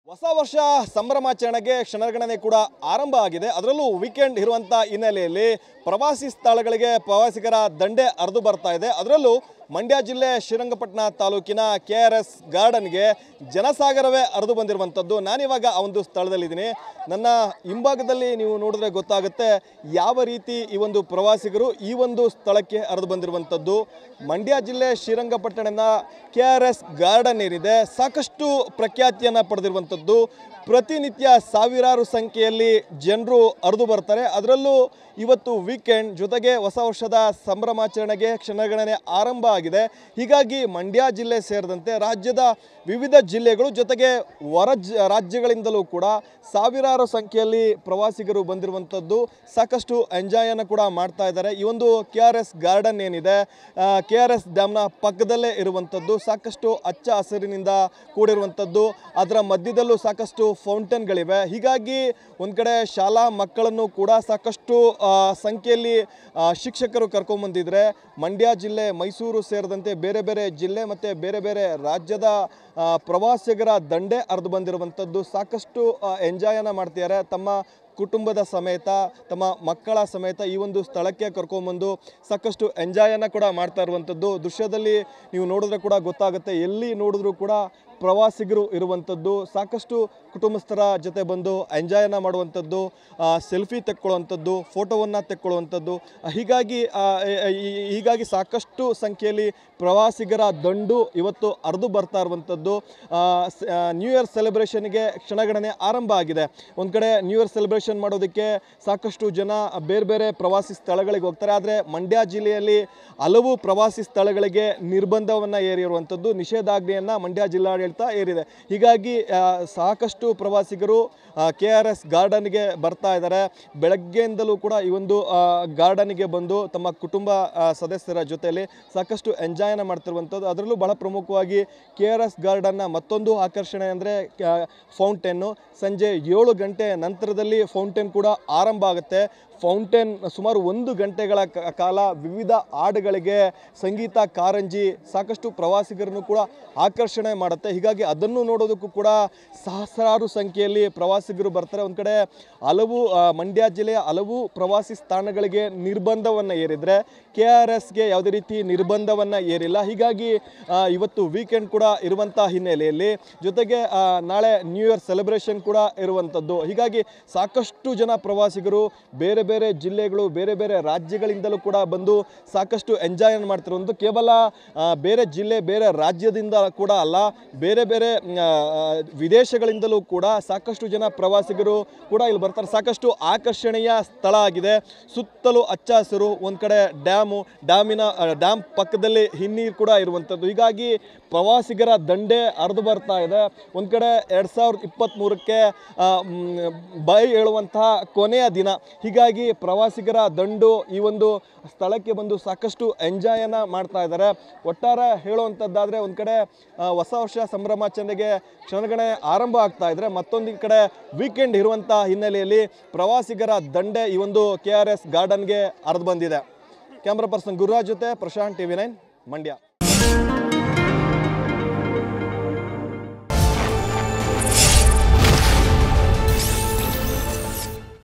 ಹೊಸ ವರ್ಷ ಸಂಭ್ರಮಾಚರಣೆಗೆ ಕ್ಷಣಗಣನೆ ಕೂಡ ಆರಂಭ ಆಗಿದೆ. ಅದರಲ್ಲೂ ವೀಕೆಂಡ್ ಇರುವಂತ ಹಿನ್ನೆಲೆಯಲ್ಲಿ ಪ್ರವಾಸಿ ಸ್ಥಳಗಳಿಗೆ ಪ್ರವಾಸಿಗರ ದಂಡೆ ಹರಿದು ಬರ್ತಾ ಇದೆ. ಅದರಲ್ಲೂ ಮಂಡ್ಯ ಜಿಲ್ಲೆ ಶ್ರೀರಂಗಪಟ್ಟಣ ತಾಲೂಕಿನ KRS ಗಾರ್ಡನ್ಗೆ ಜನಸಾಗರವೇ ಹರಿದು ಬಂದಿರುವಂಥದ್ದು. ನಾನಿವಾಗ ಆ ಒಂದು ಸ್ಥಳದಲ್ಲಿದ್ದೀನಿ. ನನ್ನ ಹಿಂಭಾಗದಲ್ಲಿ ನೀವು ನೋಡಿದ್ರೆ ಗೊತ್ತಾಗುತ್ತೆ ಯಾವ ರೀತಿ ಈ ಒಂದು ಪ್ರವಾಸಿಗರು ಈ ಒಂದು ಸ್ಥಳಕ್ಕೆ ಹರಿದು ಬಂದಿರುವಂಥದ್ದು. ಮಂಡ್ಯ ಜಿಲ್ಲೆ ಶ್ರೀರಂಗಪಟ್ಟಣದ KRS ಗಾರ್ಡನ್ ಏನಿದೆ ಸಾಕಷ್ಟು ಪ್ರಖ್ಯಾತಿಯನ್ನು ಪಡೆದಿರುವಂಥದ್ದು. ಪ್ರತಿನಿತ್ಯ ಸಾವಿರಾರು ಸಂಖ್ಯೆಯಲ್ಲಿ ಜನರು ಹರಿದು ಬರ್ತಾರೆ. ಅದರಲ್ಲೂ ಇವತ್ತು ವೀಕೆಂಡ್ ಜೊತೆಗೆ ಹೊಸ ವರ್ಷದ ಸಂಭ್ರಮಾಚರಣೆಗೆ ಕ್ಷಣಗಣನೆ ಆರಂಭ ಆಗಿದೆ. ಹೀಗಾಗಿ ಮಂಡ್ಯ ಜಿಲ್ಲೆ ಸೇರಿದಂತೆ ರಾಜ್ಯದ ವಿವಿಧ ಜಿಲ್ಲೆಗಳು ಜೊತೆಗೆ ಹೊರ ರಾಜ್ಯಗಳಿಂದಲೂ ಕೂಡ ಸಾವಿರಾರು ಸಂಖ್ಯೆಯಲ್ಲಿ ಪ್ರವಾಸಿಗರು ಬಂದಿರುವಂಥದ್ದು. ಸಾಕಷ್ಟು ಎಂಜಾಯನ್ನು ಕೂಡ ಮಾಡ್ತಾ ಇದ್ದಾರೆ. ಈ ಒಂದು KRS ಗಾರ್ಡನ್ ಏನಿದೆ KRS ಡ್ಯಾಮ್ನ ಪಕ್ಕದಲ್ಲೇ ಇರುವಂಥದ್ದು. ಸಾಕಷ್ಟು ಹಚ್ಚ ಹಸಿರಿನಿಂದ ಕೂಡಿರುವಂಥದ್ದು. ಅದರ ಮಧ್ಯದಲ್ಲೂ ಸಾಕಷ್ಟು ಫೌಂಟೇನ್ಗಳಿವೆ. ಹೀಗಾಗಿ ಒಂದು ಕಡೆ ಶಾಲಾ ಮಕ್ಕಳನ್ನು ಕೂಡ ಸಾಕಷ್ಟು ಸಂಖ್ಯೆಯಲ್ಲಿ ಶಿಕ್ಷಕರು ಕರ್ಕೊಂಡ್ಬಂದಿದ್ರೆ ಮಂಡ್ಯ ಜಿಲ್ಲೆ, ಮೈಸೂರು ಸೇರಿದಂತೆ ಬೇರೆ ಬೇರೆ ಜಿಲ್ಲೆ ಮತ್ತು ಬೇರೆ ಬೇರೆ ರಾಜ್ಯದ ಪ್ರವಾಸಿಗರ ದಂಡೆ ಹರಿದು ಬಂದಿರುವಂಥದ್ದು. ಸಾಕಷ್ಟು ಎಂಜಾಯನ್ನು ಮಾಡ್ತಿದ್ದಾರೆ. ತಮ್ಮ ಕುಟುಂಬದ ಸಮೇತ, ತಮ್ಮ ಮಕ್ಕಳ ಸಮೇತ ಈ ಒಂದು ಸ್ಥಳಕ್ಕೆ ಕರ್ಕೊಂಡ್ಬಂದು ಸಾಕಷ್ಟು ಎಂಜಾಯನ್ನು ಕೂಡ ಮಾಡ್ತಾ ಇರುವಂಥದ್ದು. ದೃಶ್ಯದಲ್ಲಿ ನೀವು ನೋಡಿದ್ರೆ ಕೂಡ ಗೊತ್ತಾಗುತ್ತೆ, ಎಲ್ಲಿ ನೋಡಿದ್ರೂ ಕೂಡ ಪ್ರವಾಸಿಗರು ಇರುವಂಥದ್ದು. ಸಾಕಷ್ಟು ಕುಟುಂಬಸ್ಥರ ಜೊತೆ ಬಂದು ಎಂಜಾಯನ್ನು ಮಾಡುವಂಥದ್ದು, ಸೆಲ್ಫಿ ತೆಕ್ಕೊಳ್ಳುವಂಥದ್ದು, ಫೋಟೋವನ್ನು ತೆಕ್ಕೊಳ್ಳುವಂಥದ್ದು. ಹೀಗಾಗಿ ಸಾಕಷ್ಟು ಸಂಖ್ಯೆಯಲ್ಲಿ ಪ್ರವಾಸಿಗರ ದಂಡು ಇವತ್ತು ಹರಿದು ಬರ್ತಾ ಇರುವಂಥದ್ದು. ನ್ಯೂ ಇಯರ್ ಸೆಲೆಬ್ರೇಷನ್ಗೆ ಕ್ಷಣಗಣನೆ ಆರಂಭ ಆಗಿದೆ. ಒಂದು ಕಡೆ ನ್ಯೂ ಇಯರ್ ಸೆಲೆಬ್ರೇಷನ್ ಮಾಡೋದಕ್ಕೆ ಸಾಕಷ್ಟು ಜನ ಬೇರೆ ಬೇರೆ ಪ್ರವಾಸಿ ಸ್ಥಳಗಳಿಗೆ ಹೋಗ್ತಾರೆ. ಆದರೆ ಮಂಡ್ಯ ಜಿಲ್ಲೆಯಲ್ಲಿ ಹಲವು ಪ್ರವಾಸಿ ಸ್ಥಳಗಳಿಗೆ ನಿರ್ಬಂಧವನ್ನು ಹೇರಿರುವಂಥದ್ದು, ನಿಷೇಧಾಜ್ಞೆಯನ್ನು ಮಂಡ್ಯ ಜಿಲ್ಲಾಡಳಿತ ಏರಿದೆ. ಹೀಗಾಗಿ ಸಾಕಷ್ಟು ಪ್ರವಾಸಿಗರು KRS ಗಾರ್ಡನ್ಗೆ ಬರ್ತಾ ಇದ್ದಾರೆ. ಬೆಳಗ್ಗೆಯಿಂದಲೂ ಕೂಡ ಈ ಒಂದು ಗಾರ್ಡನ್ಗೆ ಬಂದು ತಮ್ಮ ಕುಟುಂಬ ಸದಸ್ಯರ ಜೊತೆಯಲ್ಲಿ ಸಾಕಷ್ಟು ಎಂಜಾಯನ್ನು ಮಾಡ್ತಿರುವಂಥದ್ದು. ಅದರಲ್ಲೂ ಬಹಳ ಪ್ರಮುಖವಾಗಿ KRS ಗಾರ್ಡನ್ನ ಮತ್ತೊಂದು ಆಕರ್ಷಣೆ ಅಂದರೆ ಫೌಂಟೇನು. ಸಂಜೆ 7 ಗಂಟೆ ನಂತರದಲ್ಲಿ ಫೌಂಟೇನ್ ಕೂಡ ಆರಂಭ ಆಗುತ್ತೆ. ಫೌಂಟೇನ್ ಸುಮಾರು 1 ಗಂಟೆಗಳ ಕಾಲ ವಿವಿಧ ಹಾಡುಗಳಿಗೆ ಸಂಗೀತ ಕಾರಂಜಿ ಸಾಕಷ್ಟು ಪ್ರವಾಸಿಗರನ್ನು ಕೂಡ ಆಕರ್ಷಣೆ ಮಾಡುತ್ತೆ. ಹೀಗಾಗಿ ಅದನ್ನು ನೋಡೋದಕ್ಕೂ ಕೂಡ ಸಹಸ್ರಾರು ಸಂಖ್ಯೆಯಲ್ಲಿ ಪ್ರವಾಸಿಗರು ಬರ್ತಾರೆ. ಒಂದು ಕಡೆ ಮಂಡ್ಯ ಜಿಲ್ಲೆಯ ಹಲವು ಪ್ರವಾಸಿ ಸ್ಥಾನಗಳಿಗೆ ನಿರ್ಬಂಧವನ್ನು ಹೇರಿದರೆ KRSಗೆ ಯಾವುದೇ ರೀತಿ ನಿರ್ಬಂಧವನ್ನು ಹೇರಿಲ್ಲ. ಹೀಗಾಗಿ ಇವತ್ತು ವೀಕೆಂಡ್ ಕೂಡ ಇರುವಂಥ ಹಿನ್ನೆಲೆಯಲ್ಲಿ ಜೊತೆಗೆ ನಾಳೆ ನ್ಯೂ ಇಯರ್ ಸೆಲೆಬ್ರೇಷನ್ ಕೂಡ ಇರುವಂಥದ್ದು. ಹೀಗಾಗಿ ಸಾಕಷ್ಟು ಜನ ಪ್ರವಾಸಿಗರು ಬೇರೆ ಬೇರೆ ಜಿಲ್ಲೆಗಳು, ಬೇರೆ ಬೇರೆ ರಾಜ್ಯಗಳಿಂದಲೂ ಕೂಡ ಬಂದು ಸಾಕಷ್ಟು ಎಂಜಾಯನ್ನು ಮಾಡ್ತಿರುವಂಥದ್ದು. ಕೇವಲ ಬೇರೆ ಜಿಲ್ಲೆ, ಬೇರೆ ರಾಜ್ಯದಿಂದ ಕೂಡ ಅಲ್ಲ, ಬೇರೆ ಬೇರೆ ವಿದೇಶಗಳಿಂದಲೂ ಕೂಡ ಸಾಕಷ್ಟು ಜನ ಪ್ರವಾಸಿಗರು ಕೂಡ ಇಲ್ಲಿ ಬರ್ತಾರೆ. ಸಾಕಷ್ಟು ಆಕರ್ಷಣೀಯ ಸ್ಥಳ ಆಗಿದೆ. ಸುತ್ತಲೂ ಹಚ್ಚ ಹಸಿರು, ಒಂದು ಕಡೆ ಡ್ಯಾಮ್ ಪಕ್ಕದಲ್ಲಿ ಹಿನ್ನೀರು ಕೂಡ ಇರುವಂಥದ್ದು. ಹೀಗಾಗಿ ಪ್ರವಾಸಿಗರ ದಂಡೆ ಹರಿದು ಬರ್ತಾ ಇದೆ. ಒಂದು ಕಡೆ 2023ಕ್ಕೆ ಬೈ ಹೇಳುವಂತಹ ಕೊನೆಯ ದಿನ. ಹೀಗಾಗಿ ಪ್ರವಾಸಿಗರ ದಂಡು ಈ ಒಂದು ಸ್ಥಳಕ್ಕೆ ಬಂದು ಸಾಕಷ್ಟು ಎಂಜಾಯನ್ನು ಮಾಡ್ತಾ ಇದ್ದಾರೆ. ಒಟ್ಟಾರೆ ಹೇಳುವಂಥದ್ದಾದರೆ ಒಂದು ಕಡೆ ಹೊಸ ವರ್ಷ ಸಂಭ್ರಮಾಚರಣೆಗೆ ಕ್ಷಣಗಣನೆ ಆರಂಭ ಆಗ್ತಾ ಇದ್ರೆ, ಮತ್ತೊಂದು ಕಡೆ ವೀಕೆಂಡ್ ಇರುವಂಥ ಹಿನ್ನೆಲೆಯಲ್ಲಿ ಪ್ರವಾಸಿಗರ ದಂಡೆ ಈ ಒಂದು KRS ಗಾರ್ಡನ್ಗೆ ಹರಿದು ಬಂದಿದೆ. ಕ್ಯಾಮ್ರಾ ಪರ್ಸನ್ ಗುರುರಾಜ್ ಜೊತೆ ಪ್ರಶಾಂತ್, TV9 ಮಂಡ್ಯ.